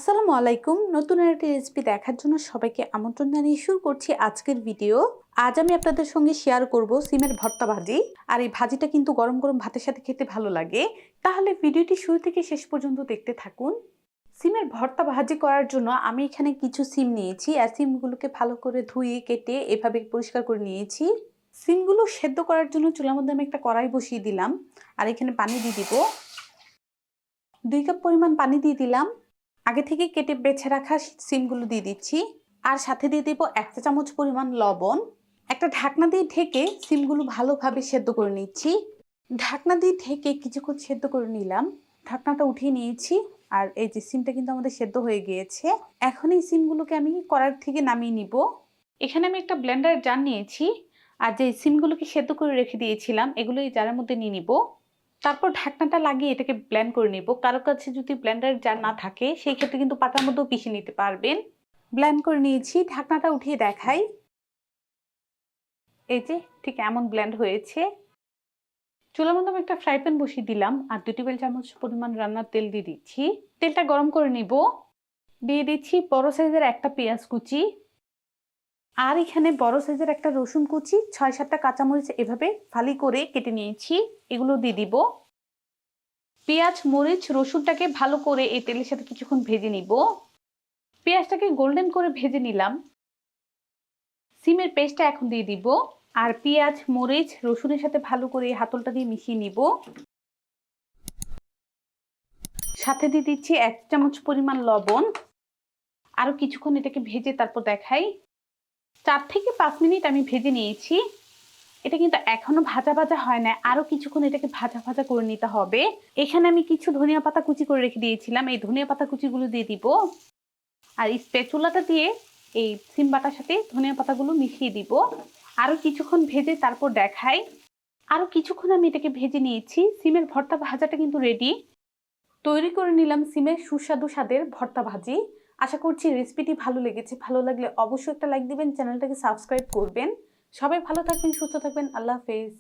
আসসালামু আলাইকুম। নতুন একটি রেসিপি দেখার জন্য সবাইকে আমন্ত্রণ জানিয়ে শুরু করছি আজকের ভিডিও। আজ আমি আপনাদের সঙ্গে শেয়ার করব সিমের ভর্তা ভাজি। আর এই ভাজিটা কিন্তু গরম গরম ভাতের সাথে খেতে ভালো লাগে। তাহলে ভিডিওটি শুরু থেকে শেষ পর্যন্ত দেখতে থাকুন। সিমের ভর্তা ভাজি করার জন্য আমি এখানে কিছু সিম নিয়েছি আর সিমগুলোকে ভালো করে ধুয়ে কেটে এভাবে পরিষ্কার করে নিয়েছি। সিমগুলো সেদ্ধ করার জন্য চুলার মধ্যে আমি একটা কড়াই বসিয়ে দিলাম আর এখানে পানি দিয়ে দিব। 2 কাপ পরিমাণ পানি দিয়ে দিলাম। আগে থেকে কেটে বেছে রাখা সিমগুলো দিয়ে দিচ্ছি আর সাথে দিয়ে দেব 1 চা চামচ পরিমাণ লবণ। একটা ঢাকনা দিয়ে ঢেকে সিমগুলো ভালোভাবে সেদ্ধ করে নিচ্ছি। ঢাকনা দিয়ে ঢেকে কিছুক্ষণ সেদ্ধ করে নিলাম। ঢাকনাটা উঠিয়ে নিয়েছি আর এই যে সিমটা কিন্তু আমাদের সেদ্ধ হয়ে গিয়েছে। এখন এই সিমগুলোকে আমি কড়াই থেকে নামিয়ে নিব। এখানে আমি একটা ব্লেন্ডার জার নিয়েছি আর যে সিমগুলোকে সেদ্ধ করে রেখে দিয়েছিলাম এগুলো এই জারের মধ্যে নিয়ে নিব। তারপর ঢাকনাটা লাগিয়ে এটাকে ব্লেন্ড করে নেব। কারো কাছে যদি ব্লেন্ডার জার না থাকে সেই ক্ষেত্রে কিন্তু পাটার মধ্যেও পিষে নিতে পারবেন। ব্লেন্ড করে নিয়েছি, ঢাকনাটা উঠিয়ে দেখাই। এই যে ঠিক এমন ব্লেন্ড হয়েছে। চুলার মধ্যে আমি একটা ফ্রাই প্যান বসিয়ে দিলাম আর 2 টেবিল চামচ পরিমাণ রান্নার তেল দিয়ে দিচ্ছি। তেলটা গরম করে নিব। দিয়ে দিচ্ছি বড় সাইজের একটা পেঁয়াজ কুচি আর এখানে বড় সাইজের একটা রসুন কুচি, 6-7টা কাঁচামরিচ এভাবে ফালি করে কেটে নিয়েছি, এগুলো দিয়ে দিব। পেঁয়াজ মরিচ রসুনটাকে ভালো করে এই তেলের সাথে কিছুক্ষণ ভেজে নিব। পেঁয়াজটাকে গোল্ডেন করে ভেজে নিলাম। সিমের পেস্টটা এখন দিয়ে দিব আর পেঁয়াজ মরিচ রসুনের সাথে ভালো করে হাতলটা দিয়ে মিশিয়ে নিব। সাথে দিয়ে দিচ্ছি 1 চামচ পরিমাণ লবণ। আরো কিছুক্ষণ এটাকে ভেজে তারপর দেখাই। 4 থেকে 5 মিনিট আমি ভেজে নিয়েছি। এটা কিন্তু এখনো ভাজা ভাজা হয় না, আরো কিছুক্ষণ এটাকে ভাজা ভাজা করে নিতে হবে। এখানে আমি কিছু ধনিয়া পাতা কুচি করে রেখে দিয়েছিলাম, এই ধনিয়া পাতা কুচিগুলো দিয়ে দিব আর স্প্যাচুলাটা দিয়ে এই সিম বাটার সাথে ধনিয়া পাতাগুলো মিশিয়ে দিব। আরো কিছুক্ষণ ভেজে তারপর দেখাই। আরো কিছুক্ষণ আমি এটাকে ভেজে নিয়েছি। সিমের ভর্তা ভাজাটা কিন্তু রেডি। তৈরি করে নিলাম সিমের সুস্বাদু স্বাদের ভর্তা ভাজি। আশা করছি রেসিপিটি ভালো লেগেছে। ভালো লাগলে অবশ্যই একটা লাইক দিবেন, চ্যানেলটাকে সাবস্ক্রাইব করবেন। সবাই ভালো থাকবেন, সুস্থ থাকবেন। আল্লাহ হাফেজ।